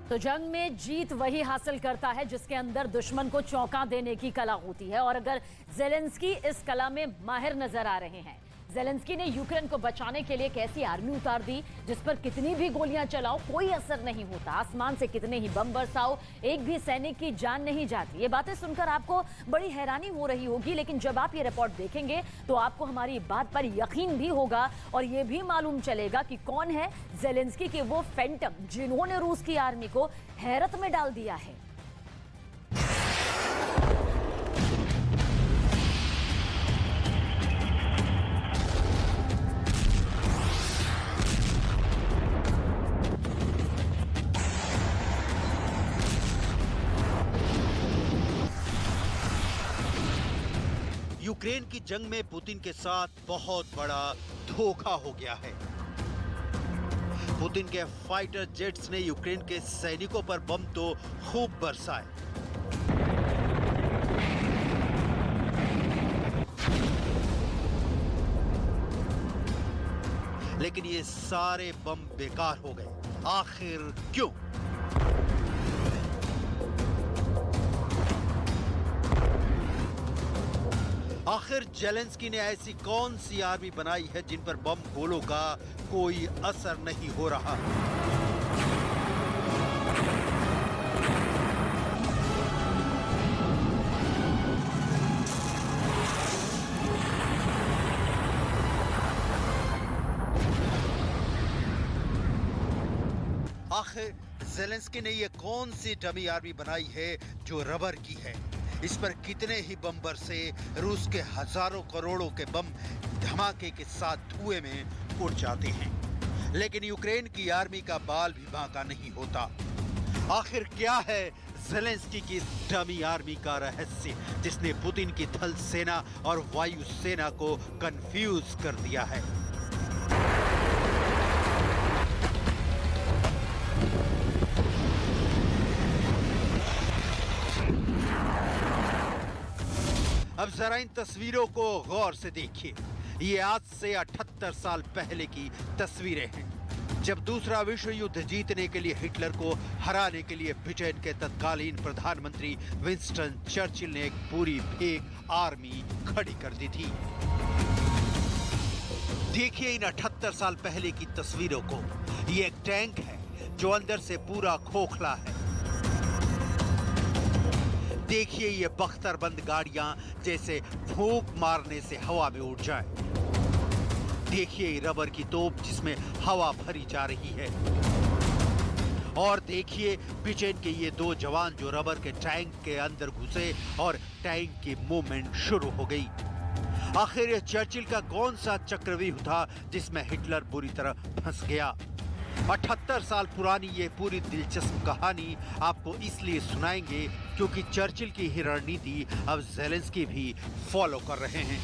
तो जंग में जीत वही हासिल करता है जिसके अंदर दुश्मन को चौंका देने की कला होती है। और अगर जेलेंस्की इस कला में माहिर नजर आ रहे हैं। जेलेंस्की ने यूक्रेन को बचाने के लिए एक ऐसी आर्मी उतार दी जिस पर कितनी भी गोलियां चलाओ कोई असर नहीं होता। आसमान से कितने ही बम बरसाओ एक भी सैनिक की जान नहीं जाती। ये बातें सुनकर आपको बड़ी हैरानी हो रही होगी, लेकिन जब आप ये रिपोर्ट देखेंगे तो आपको हमारी बात पर यकीन भी होगा और ये भी मालूम चलेगा कि कौन है जेलेंस्की के वो फैंटम जिन्होंने रूस की आर्मी को हैरत में डाल दिया है। यूक्रेन की जंग में पुतिन के साथ बहुत बड़ा धोखा हो गया है। पुतिन के फाइटर जेट्स ने यूक्रेन के सैनिकों पर बम तो खूब बरसाए, लेकिन ये सारे बम बेकार हो गए। आखिर क्यों? आखिर जेलेंस्की ने ऐसी कौन सी आर्मी बनाई है जिन पर बम गोलों का कोई असर नहीं हो रहा? आखिर जेलेंस्की ने ये कौन सी डमी आर्मी बनाई है जो रबर की है? इस पर कितने ही बम बरसे, रूस के हजारों करोड़ों के बम धमाके के साथ धुएं में उड़ जाते हैं, लेकिन यूक्रेन की आर्मी का बाल भी बांका नहीं होता। आखिर क्या है जेलेंस्की की डमी आर्मी का रहस्य जिसने पुतिन की थल सेना और वायु सेना को कंफ्यूज कर दिया है? अब जरा इन तस्वीरों को गौर से देखिए। ये आज से 78 साल पहले की तस्वीरें हैं, जब दूसरा विश्व युद्ध जीतने के लिए हिटलर को हराने के लिए ब्रिटेन के तत्कालीन प्रधानमंत्री विंस्टन चर्चिल ने एक पूरी फेक आर्मी खड़ी कर दी थी। देखिए इन 78 साल पहले की तस्वीरों को। ये एक टैंक है जो अंदर से पूरा खोखला है। देखिए ये बख्तरबंद गाड़ियां जैसे फूंक मारने से हवा में उड़ जाए। देखिए ये रबर की तोप जिसमें हवा भरी जा रही है। और देखिए ब्रिटेन के ये दो जवान जो रबर के टैंक के अंदर घुसे और टैंक की मूवमेंट शुरू हो गई। आखिर ये चर्चिल का कौन सा चक्रव्यूह था जिसमें हिटलर बुरी तरह फंस गया? 78 साल पुरानी ये पूरी दिलचस्प कहानी आपको इसलिए सुनाएंगे क्योंकि चर्चिल की ही रणनीति अब जेलेंस्की भी फॉलो कर रहे हैं।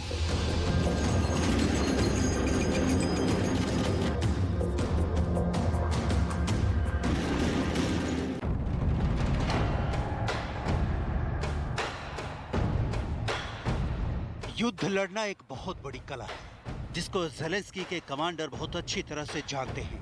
युद्ध लड़ना एक बहुत बड़ी कला है जिसको जेलेंस्की के कमांडर बहुत अच्छी तरह से जानते हैं।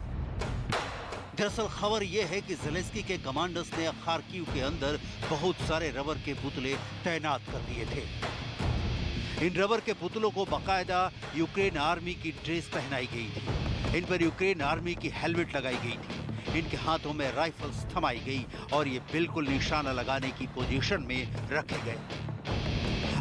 दरअसल खबर यह है कि जेलेंस्की के कमांडर्स ने खार्किव के अंदर बहुत सारे रबर के पुतले तैनात कर दिए थे। इन रबर के पुतलों को बाकायदा यूक्रेन आर्मी की ड्रेस पहनाई गई थी। इन पर यूक्रेन आर्मी की हेलमेट लगाई गई थी। इनके हाथों में राइफल्स थमाई गई और ये बिल्कुल निशाना लगाने की पोजीशन में रखे गए।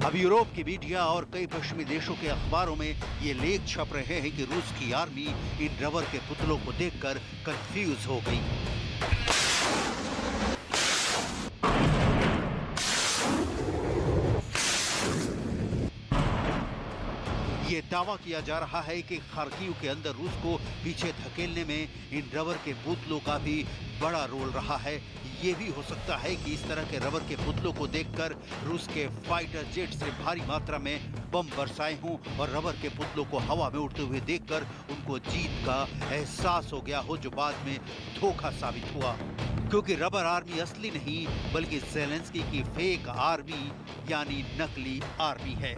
अब यूरोप की मीडिया और कई पश्चिमी देशों के अखबारों में ये लेख छप रहे हैं कि रूस की आर्मी इन रबर के पुतलों को देखकर कंफ्यूज हो गई। ये दावा किया जा रहा है कि खार्किव के अंदर रूस को पीछे धकेलने में इन रबर के पुतलों का भी बड़ा रोल रहा है। ये भी हो सकता है कि इस तरह के रबर के पुतलों को देखकर रूस के फाइटर जेट से भारी मात्रा में बम बरसाए हों और रबर के पुतलों को हवा में उड़ते हुए देखकर उनको जीत का एहसास हो गया हो, जो बाद में धोखा साबित हुआ। क्योंकि रबर आर्मी असली नहीं बल्कि जेलेंस्की की फेक आर्मी यानी नकली आर्मी है।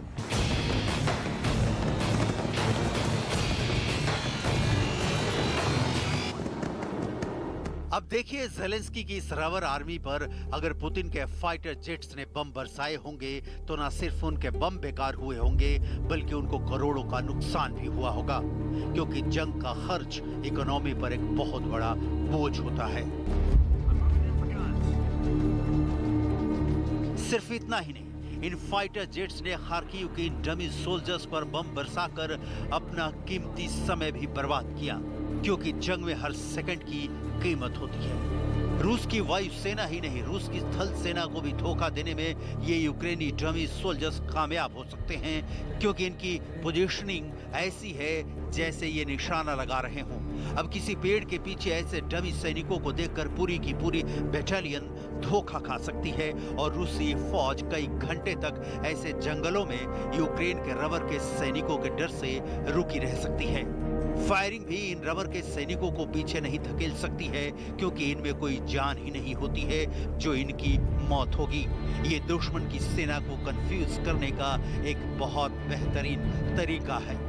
अब देखिए ज़ेलेंस्की की इस रबर आर्मी पर अगर पुतिन के फाइटर जेट्स ने बम बरसाए होंगे तो ना सिर्फ उनके बम बेकार हुए होंगे बल्कि उनको करोड़ों का नुकसान भी हुआ होगा, क्योंकि जंग का खर्च इकोनॉमी पर एक बहुत बड़ा बोझ होता है। सिर्फ इतना ही नहीं, इन फाइटर जेट्स ने खार्किव के इन डमी सोल्जर्स पर बम बरसाकर अपना कीमती समय भी बर्बाद किया, क्योंकि जंग में हर सेकंड की कीमत होती है। रूस की वायुसेना ही नहीं, रूस की थल सेना को भी धोखा देने में ये यूक्रेनी डमी सोल्जर्स कामयाब हो सकते हैं, क्योंकि इनकी पोजीशनिंग ऐसी है जैसे ये निशाना लगा रहे हों। अब किसी पेड़ के पीछे ऐसे डमी सैनिकों को देखकर पूरी की पूरी बटालियन धोखा खा सकती है और रूसी फौज कई घंटे तक ऐसे जंगलों में यूक्रेन के रबर के सैनिकों के डर से रुकी रह सकती है। फायरिंग भी इन रबर के सैनिकों को पीछे नहीं धकेल सकती है, क्योंकि इनमें कोई जान ही नहीं होती है जो इनकी मौत होगी। ये दुश्मन की सेना को कंफ्यूज करने का एक बहुत बेहतरीन तरीका है।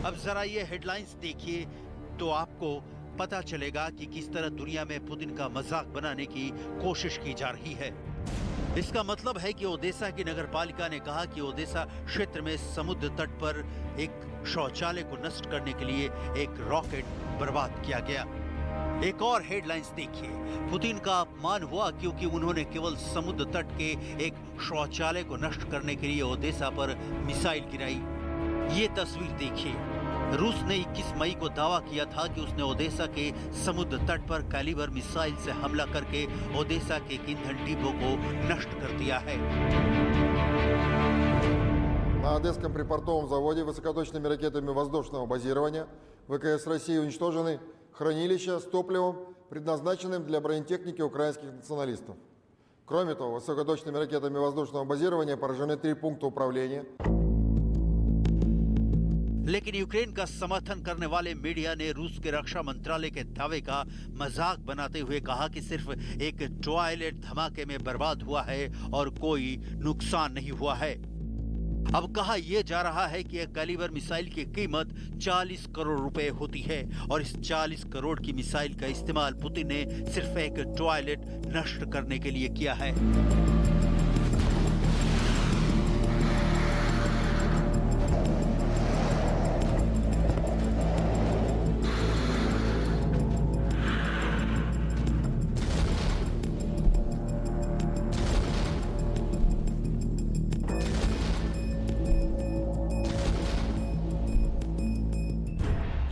अब जरा ये हेडलाइंस देखिए तो आपको पता चलेगा कि किस तरह दुनिया में पुतिन का मजाक बनाने की कोशिश की जा रही है। इसका मतलब है कि ओडेसा की नगरपालिका ने कहा कि ओडेसा क्षेत्र में समुद्र तट पर एक शौचालय को नष्ट करने के लिए एक रॉकेट बर्बाद किया गया। एक और हेडलाइंस देखिए, पुतिन का अपमान हुआ क्योंकि उन्होंने केवल समुद्र तट के एक शौचालय को नष्ट करने के लिए ओडेसा पर मिसाइल गिराई। ये तस्वीर देखिए, रूस ने 21 मई को दावा किया था कि उसने ओडेसा के समुद्र तट पर कैलिबर मिसाइल से हमला करके ओडेसा के ईंधन डिपो को नष्ट कर दिया है। На Одесском припортовом заводе высокоточными ракетами воздушного базирования ВКС России уничтожены хранилища с топливом, предназначенным для бронетехники украинских националистов. Кроме того, высокоточными ракетами воздушного базирования поражены 3 пункта управления. लेकिन यूक्रेन का समर्थन करने वाले मीडिया ने रूस के रक्षा मंत्रालय के दावे का मजाक बनाते हुए कहा कि सिर्फ एक टॉयलेट धमाके में बर्बाद हुआ है और कोई नुकसान नहीं हुआ है। अब कहा यह जा रहा है कि एक कैलिबर मिसाइल की कीमत 40 करोड़ रुपए होती है और इस 40 करोड़ की मिसाइल का इस्तेमाल पुतिन ने सिर्फ एक टॉयलेट नष्ट करने के लिए किया है।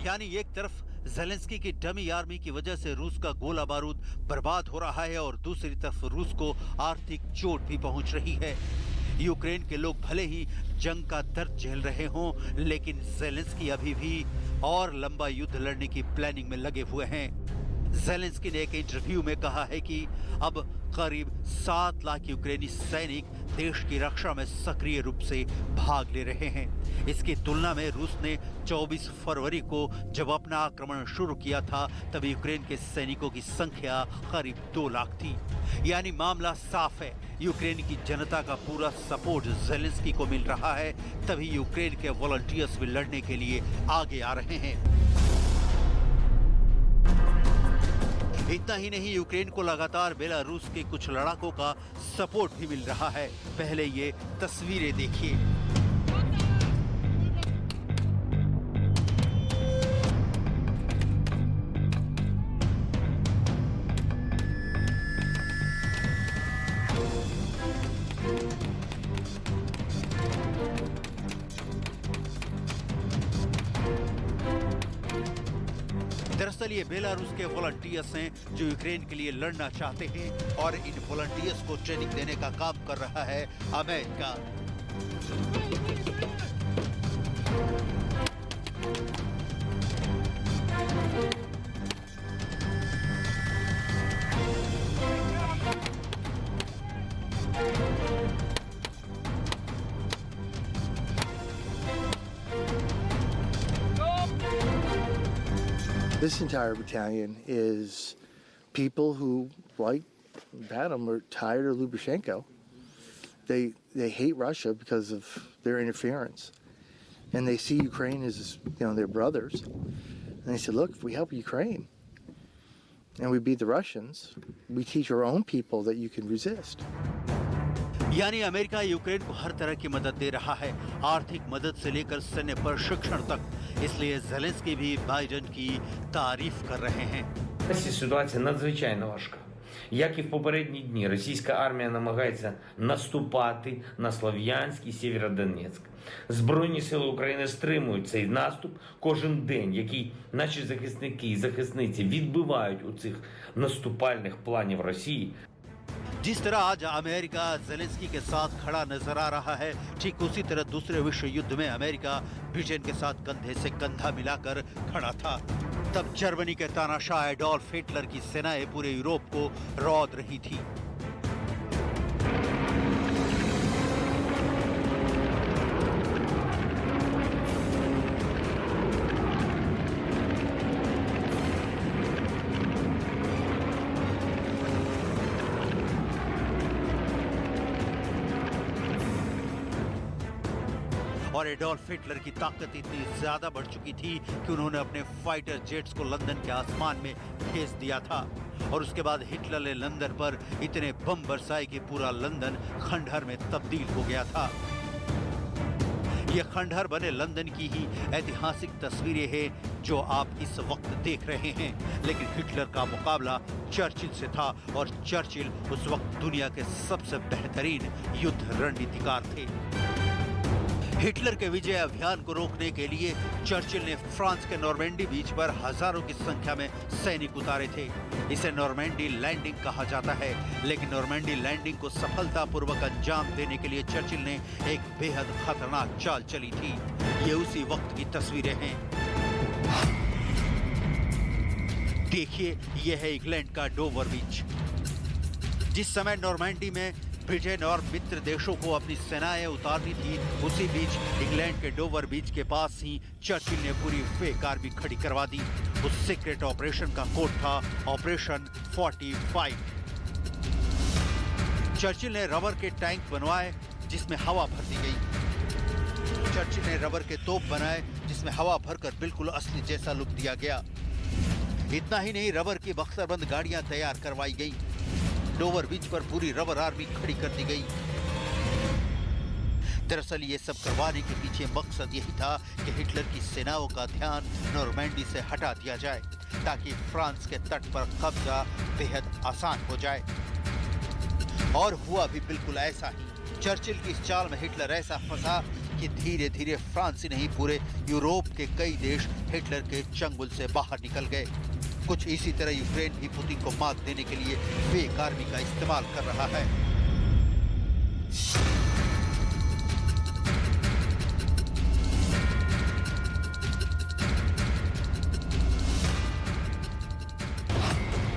यानी एक तरफ ज़ेलेंस्की की डमी आर्मी की वजह से रूस का गोला बारूद बर्बाद हो रहा है और दूसरी तरफ रूस को आर्थिक चोट भी पहुंच रही है। यूक्रेन के लोग भले ही जंग का दर्द झेल रहे हों, लेकिन ज़ेलेंस्की अभी भी और लंबा युद्ध लड़ने की प्लानिंग में लगे हुए हैं। ज़ेलेंस्की ने एक इंटरव्यू में कहा है कि अब करीब 7 लाख यूक्रेनी सैनिक देश की रक्षा में सक्रिय रूप से भाग ले रहे हैं। इसकी तुलना में रूस ने 24 फरवरी को जब अपना आक्रमण शुरू किया था तब यूक्रेन के सैनिकों की संख्या करीब 2 लाख थी। यानी मामला साफ है, यूक्रेन की जनता का पूरा सपोर्ट ज़ेलेंस्की को मिल रहा है, तभी यूक्रेन के वॉलंटियर्स भी लड़ने के लिए आगे आ रहे हैं। इतना ही नहीं, यूक्रेन को लगातार बेलारूस के कुछ लड़ाकों का सपोर्ट भी मिल रहा है। पहले ये तस्वीरें देखिए। दरअसल ये बेलारूस के वॉलंटियर्स हैं जो यूक्रेन के लिए लड़ना चाहते हैं और इन वॉलंटियर्स को ट्रेनिंग देने का काम कर रहा है America. This entire battalion is people who, like Batum, are tired of Lukashenko. They hate Russia because of their interference, and they see Ukraine as, you know, their brothers. And they said, look, if we help Ukraine and we beat the Russians, we teach our own people that you can resist. यानी America Ukraine को हर तरह की मदद दे रहा है, आर्थिक मदद से लेकर सैन्य प्रशिक्षण तक। इसलिए ज़ेलेंस्की भी बाइडेन की तारीफ कर रहे हैं। Ситуація надзвичайно важка. Як і в попередні дні, російська армія намагається наступати на Слов'янськ і Сєвєродонецьк. Збройні сили України стримують цей наступ кожен день, який наші захисники і захисниці відбивають у цих наступальних планів Росії. जिस तरह आज अमेरिका ज़ेलेंस्की के साथ खड़ा नजर आ रहा है, ठीक उसी तरह दूसरे विश्व युद्ध में अमेरिका ब्रिटेन के साथ कंधे से कंधा मिलाकर खड़ा था। तब जर्मनी के तानाशाह एडोल्फ हिटलर की सेनाएं पूरे यूरोप को रौंद रही थी। और एडोल्फ हिटलर की ताकत इतनी ज्यादा बढ़ चुकी थी कि उन्होंने अपने फाइटर जेट्स को लंदन के आसमान में भेज दिया था। और उसके बाद हिटलर ने लंदन पर इतने बम बरसाए कि पूरा लंदन खंडहर में तब्दील हो गया था। ये खंडहर बने लंदन की ही ऐतिहासिक तस्वीरें हैं जो आप इस वक्त देख रहे हैं। लेकिन हिटलर का मुकाबला चर्चिल से था और चर्चिल उस वक्त दुनिया के सबसे बेहतरीन युद्ध रणनीतिकार थे। हिटलर के विजय अभियान को रोकने के लिए चर्चिल ने फ्रांस के नॉर्मैंडी बीच पर हजारों की संख्या में सैनिक उतारे थे। इसे नॉर्मैंडी लैंडिंग कहा जाता है, लेकिन नॉर्मैंडी लैंडिंग को सफलतापूर्वक अंजाम देने के लिए चर्चिल ने एक बेहद खतरनाक चाल चली थी। ये उसी वक्त की तस्वीरें हैं। देखिए, यह है इंग्लैंड का डोवर बीच। जिस समय नॉर्मैंडी में ब्रिटेन और मित्र देशों को अपनी सेनाएं उतारनी थी, उसी बीच इंग्लैंड के डोवर बीच के पास ही चर्चिल ने पूरी फेक आर्मी खड़ी करवा दी। उस सीक्रेट ऑपरेशन का कोड था ऑपरेशन 45। चर्चिल ने रबर के टैंक बनवाए जिसमें हवा भर दी गई। चर्चिल ने रबर के तोप बनाए जिसमें हवा भरकर बिल्कुल असली जैसा लुक दिया गया। इतना ही नहीं, रबर की बख्तरबंद गाड़ियां तैयार करवाई गई। डोवर बीच पर पूरी रबर आर्मी खड़ी कर दी गई। दरअसल ये सब करवाने के पीछे मकसद यही था कि हिटलर की सेनाओं का ध्यान नॉर्मैंडी से हटा दिया जाए ताकि फ्रांस के तट पर कब्जा बेहद आसान हो जाए। और हुआ भी बिल्कुल ऐसा ही। चर्चिल की इस चाल में हिटलर ऐसा फंसा कि धीरे धीरे फ्रांस ही नहीं, पूरे यूरोप के कई देश हिटलर के चंगुल से बाहर निकल गए। कुछ इसी तरह यूक्रेन भी पुतिन को मात देने के लिए फेक आर्मी का इस्तेमाल कर रहा है।